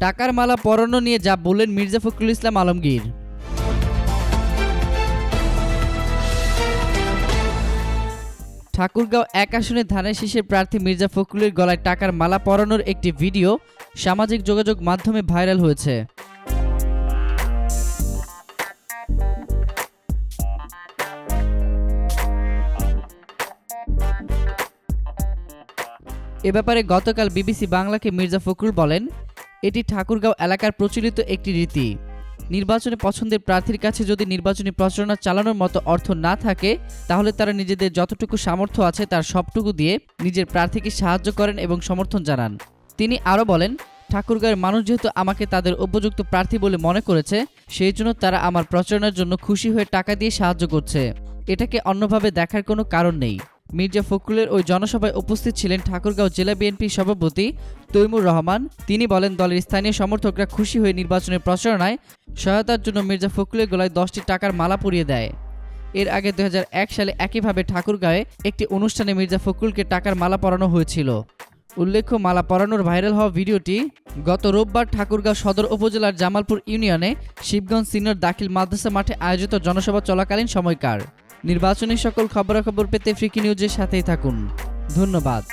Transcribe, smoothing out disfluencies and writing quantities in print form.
টাকার মালা পরানো নিয়ে যা বললেন মির্জা ফখরুল ইসলাম আলমগীর। ঠাকুরগাঁও ১ আসনে ধানের শীষের প্রার্থী মির্জা ফখরুলের গলায় টাকার মালা পরানোর একটি ভিডিও সামাজিক যোগাযোগ মাধ্যমে ভাইরাল হয়েছে। এ ব্যাপারে গতকাল বিবিসি বাংলাকে মির্জা ফখরুল বলেন, এটি ঠাকুরগাঁও এলাকার প্রচলিত একটি রীতি। নির্বাচনে পছন্দের প্রার্থীর কাছে যদি নির্বাচনী প্রচারণা চালানোর মতো অর্থ না থাকে, তাহলে তারা নিজেদের যতটুকু সামর্থ্য আছে তার সবটুকু দিয়ে নিজের প্রার্থীকে সাহায্য করেন এবং সমর্থন জানান। তিনি আরও বলেন, ঠাকুরগাঁওয়ের মানুষ যেহেতু আমাকে তাদের উপযুক্ত প্রার্থী বলে মনে করেছে, সেই জন্য তারা আমার প্রচারণার জন্য খুশি হয়ে টাকা দিয়ে সাহায্য করছে। এটাকে অন্যভাবে দেখার কোনো কারণ নেই। মির্জা ফখরুলের ওই জনসভায় উপস্থিত ছিলেন ঠাকুরগাঁও জেলা বিএনপির সভাপতি তৈমুর রহমান। তিনি বলেন, দলের স্থানীয় সমর্থকরা খুশি হয়ে নির্বাচনের প্রচারণায় সহায়তার জন্য মির্জা ফখরুলের গলায় 10টি টাকার মালা পরিয়ে দেয়। এর আগে 2001 সালে একইভাবে ঠাকুরগাঁওয়ে একটি অনুষ্ঠানে মির্জা ফখরুলকে টাকার মালা পরানো হয়েছিল। উল্লেখ্য, মালা পরানোর ভাইরাল হওয়া ভিডিওটি গত রোববার ঠাকুরগাঁও সদর উপজেলার জামালপুর ইউনিয়নে শিবগঞ্জ সিনিয়র দাখিল মাদ্রাসা মাঠে আয়োজিত জনসভা চলাকালীন সময়কার। নির্বাচনী সকল খবরাখবর পেতে ফ্রিকি নিউজের সাথেই থাকুন। ধন্যবাদ।